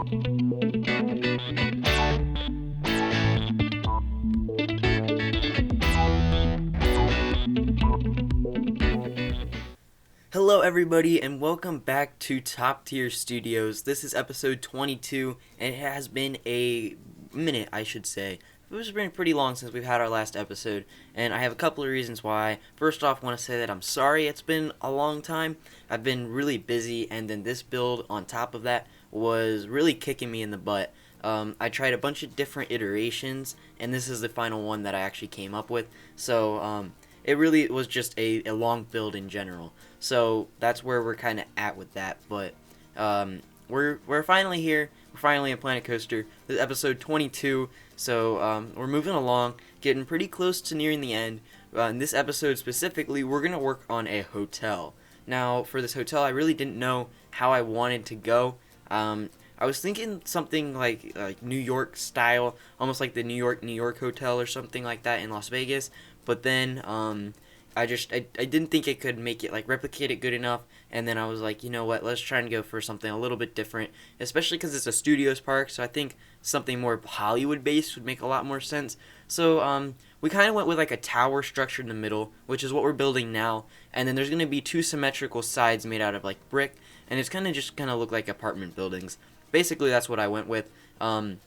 Hello, everybody, and welcome back to Top Tier Studios. This is episode 22, and it has been a minute, I should say. It's been pretty long since we've had our last episode, and I have a couple of reasons why. First off, I want to say that I'm sorry it's been a long time. I've been really busy, and then this build on top of that was really kicking me in the butt. I tried a bunch of different iterations, and this is the final one that I actually came up with. So, it really was just a long build in general. So that's where we're kind of at with that. But we're finally here. We're finally in Planet Coaster. This is episode 22. So we're moving along, getting pretty close to nearing the end. In this episode specifically, we're going to work on a hotel. Now, for this hotel, I really didn't know how I wanted to go. I was thinking something like New York style, almost like the New York Hotel or something like that in Las Vegas. But then I didn't think it could make it, like, replicate it good enough, and then I was like, you know what, let's try and go for something a little bit different, especially because it's a studios park, so I think something more Hollywood-based would make a lot more sense. So we kind of went with, like, a tower structure in the middle, which is what we're building now, and then there's going to be two symmetrical sides made out of, like, brick, and it's going to look like apartment buildings. Basically, that's what I went with. In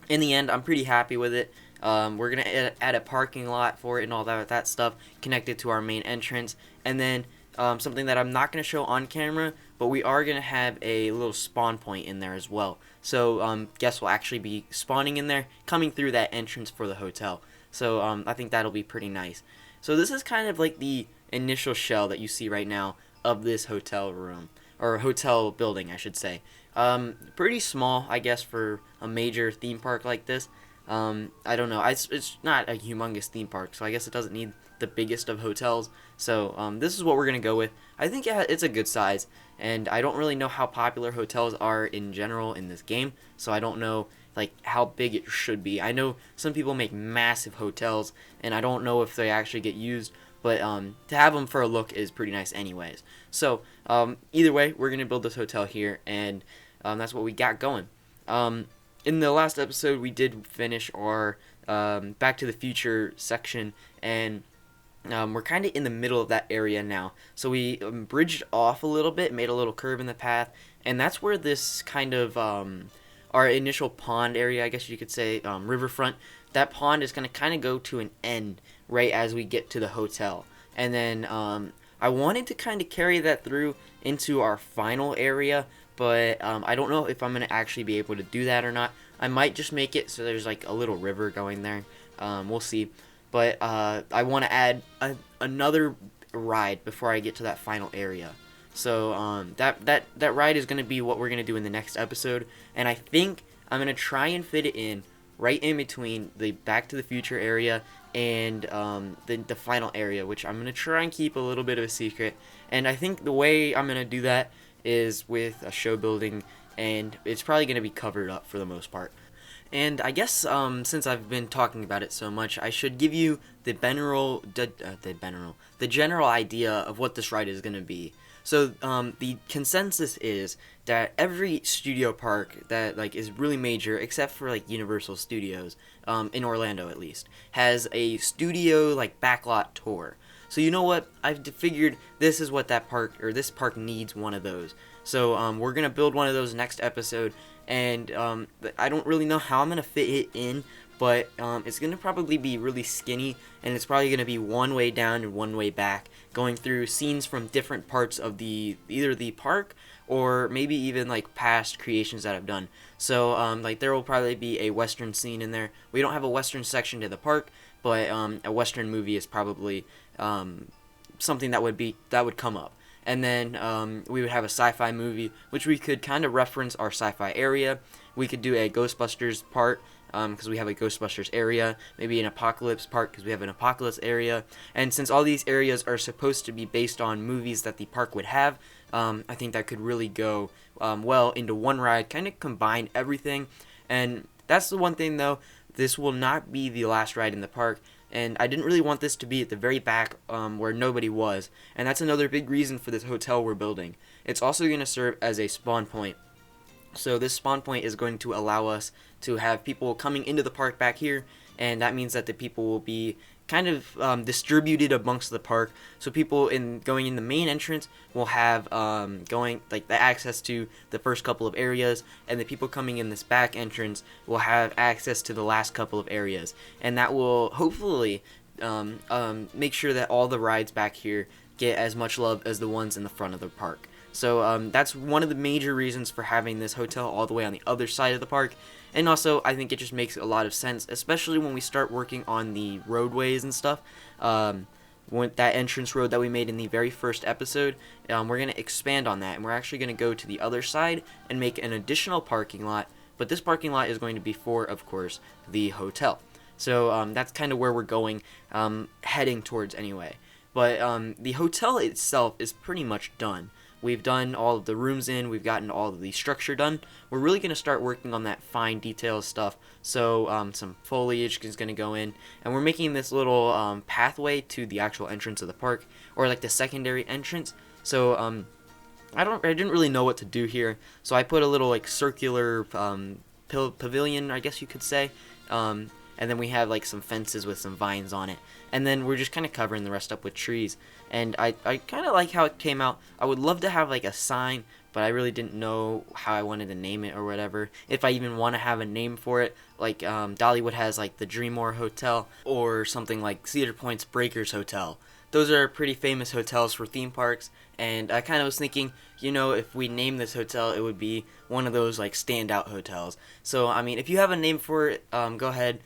the end, I'm pretty happy with it. We're going to add a parking lot for it and all that stuff connected to our main entrance. And then something that I'm not going to show on camera, but we are going to have a little spawn point in there as well. So guests will actually be spawning in there, coming through that entrance for the hotel. So I think that'll be pretty nice. So this is kind of like the initial shell that you see right now of this hotel room, or hotel building, I should say. Pretty small, I guess, for a major theme park like this. I don't know. It's not a humongous theme park, so I guess it doesn't need the biggest of hotels. So this is what we're going to go with. I think it's a good size, and I don't really know how popular hotels are in general in this game, so I don't know like how big it should be. I know some people make massive hotels, and I don't know if they actually get used, but to have them for a look is pretty nice anyways. So either way, we're going to build this hotel here, and that's what we got going. In the last episode, we did finish our Back to the Future section, and we're kind of in the middle of that area now. So we bridged off a little bit, made a little curve in the path, and that's where this kind of, our initial pond area, I guess you could say, riverfront, that pond is going to kind of go to an end right as we get to the hotel. And then I wanted to kind of carry that through into our final area, but I don't know if I'm going to actually be able to do that or not. I might just make it so there's like a little river going there. We'll see. But I want to add another ride before I get to that final area. So that ride is going to be what we're going to do in the next episode. And I think I'm going to try and fit it in right in between the Back to the Future area and the final area, which I'm going to try and keep a little bit of a secret. And I think the way I'm going to do that is with a show building, and it's probably going to be covered up for the most part. And I guess since I've been talking about it so much, I should give you the general idea of what this ride is going to be. So the consensus is that every studio park that like is really major, except for like Universal Studios, in Orlando at least, has a studio like backlot tour. So you know what? I've figured this is what this park needs one of those. So we're gonna build one of those next episode, and I don't really know how I'm gonna fit it in, but it's gonna probably be really skinny, and it's probably gonna be one way down and one way back, going through scenes from different parts of either the park or maybe even like past creations that I've done. So like there will probably be a Western scene in there. We don't have a Western section to the park, but a Western movie is probably something that would come up. And then we would have a sci-fi movie, which we could kind of reference our sci-fi area. We could do a Ghostbusters part, because we have a Ghostbusters area, maybe an Apocalypse part because we have an Apocalypse area. And since all these areas are supposed to be based on movies that the park would have, I think that could really go well into one ride, kind of combine everything. And that's the one thing though, this will not be the last ride in the park. And I didn't really want this to be at the very back where nobody was. And that's another big reason for this hotel we're building. It's also going to serve as a spawn point. So this spawn point is going to allow us to have people coming into the park back here, and that means that the people will be kind of distributed amongst the park. So people going in the main entrance will have going like the access to the first couple of areas, and the people coming in this back entrance will have access to the last couple of areas, and that will hopefully make sure that all the rides back here get as much love as the ones in the front of the park. So that's one of the major reasons for having this hotel all the way on the other side of the park. And also, I think it just makes a lot of sense, especially when we start working on the roadways and stuff. When that entrance road that we made in the very first episode, we're going to expand on that. And we're actually going to go to the other side and make an additional parking lot. But this parking lot is going to be for, of course, the hotel. So that's kind of where we're going, heading towards anyway. But the hotel itself is pretty much done. We've done all of the rooms in, we've gotten all of the structure done. We're really going to start working on that fine detail stuff. So some foliage is going to go in, and we're making this little pathway to the actual entrance of the park, or like the secondary entrance. So I didn't really know what to do here, so I put a little like circular pavilion, I guess you could say. And then we have like some fences with some vines on it, and then we're just kind of covering the rest up with trees. And I kind of like how it came out. I would love to have like a sign, but I really didn't know how I wanted to name it or whatever, if I even want to have a name for it. Like Dollywood has like the Dreammore Hotel, or something like Cedar Point's Breakers Hotel. Those are pretty famous hotels for theme parks, and I kind of was thinking, you know, if we name this hotel, it would be one of those like standout hotels. So I mean, if you have a name for it, go ahead.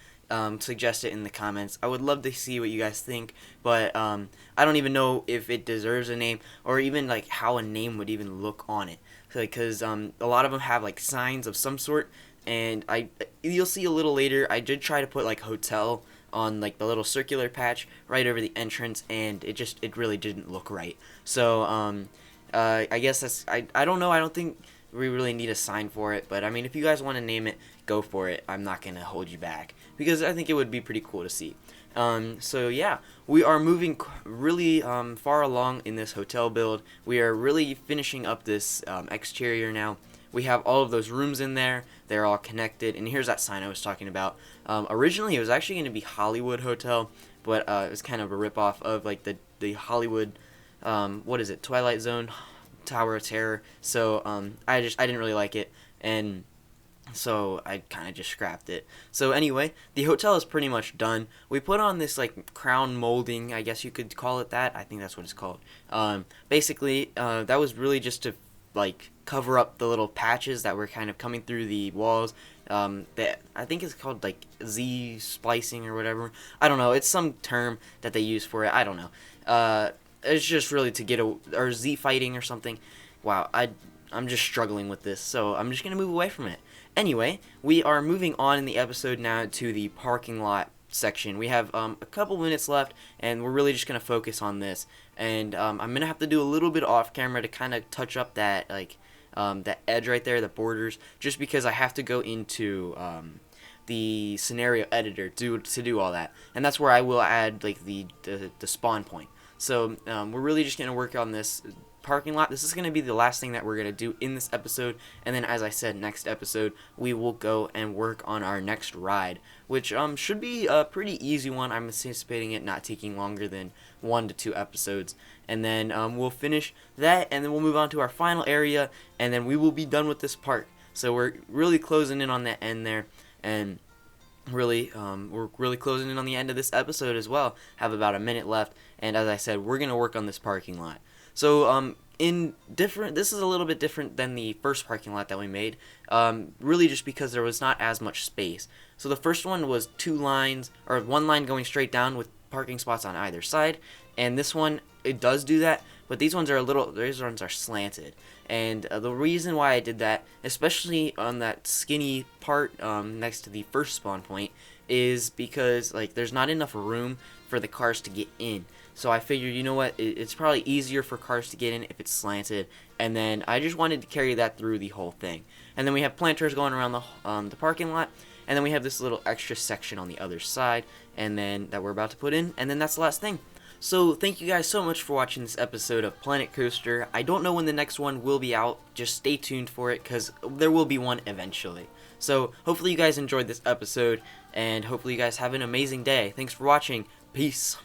Suggest it in the comments. I would love to see what you guys think, but I don't even know if it deserves a name, or even like how a name would even look on it, because a lot of them have like signs of some sort, and you'll see a little later, I did try to put like hotel on like the little circular patch right over the entrance, and it really didn't look right. So I guess I don't know, I don't think we really need a sign for it, but I mean, if you guys want to name it, go for it. I'm not gonna hold you back, because I think it would be pretty cool to see. So yeah, we are moving really far along in this hotel build. We are really finishing up this exterior now. We have all of those rooms in there. They're all connected, and here's that sign I was talking about. Originally, it was actually going to be Hollywood Hotel, but it was kind of a ripoff of like the Hollywood, what is it, Twilight Zone, Tower of Terror. So I didn't really like it, and so I kind of just scrapped it. So anyway, the hotel is pretty much done. We put on this like crown molding, I guess you could call it that. I think that's what it's called. Basically, that was really just to like cover up the little patches that were kind of coming through the walls. That I think it's called like Z splicing or whatever. I don't know. It's some term that they use for it. I don't know. It's just really to get or Z fighting or something. Wow, I'm just struggling with this, so I'm just gonna move away from it. Anyway, we are moving on in the episode now to the parking lot section. We have a couple minutes left, and we're really just going to focus on this. And I'm going to have to do a little bit off camera to kind of touch up that that edge right there, the borders, just because I have to go into the scenario editor to do all that. And that's where I will add like the spawn point. So we're really just going to work on this parking lot. This is going to be the last thing that we're going to do in this episode, and then as I said, next episode we will go and work on our next ride, which should be a pretty easy one. I'm anticipating it not taking longer than 1 to 2 episodes, and then we'll finish that, and then we'll move on to our final area, and then we will be done with this park. So we're really closing in on that end there, and really we're really closing in on the end of this episode as well. Have about a minute left, and as I said, we're going to work on this parking lot. So this is a little bit different than the first parking lot that we made, really just because there was not as much space. So the first one was 2 lines, or 1 line going straight down with parking spots on either side, and this one, it does do that, but these ones are slanted. And the reason why I did that, especially on that skinny part next to the first spawn point, is because like there's not enough room for the cars to get in. So I figured, you know what, it's probably easier for cars to get in if it's slanted, and then I just wanted to carry that through the whole thing. And then we have planters going around the parking lot, and then we have this little extra section on the other side, and then that we're about to put in, and then that's the last thing. So thank you guys so much for watching this episode of Planet Coaster. I don't know when the next one will be out, just stay tuned for it because there will be one eventually. So hopefully you guys enjoyed this episode, and hopefully you guys have an amazing day. Thanks for watching. Peace.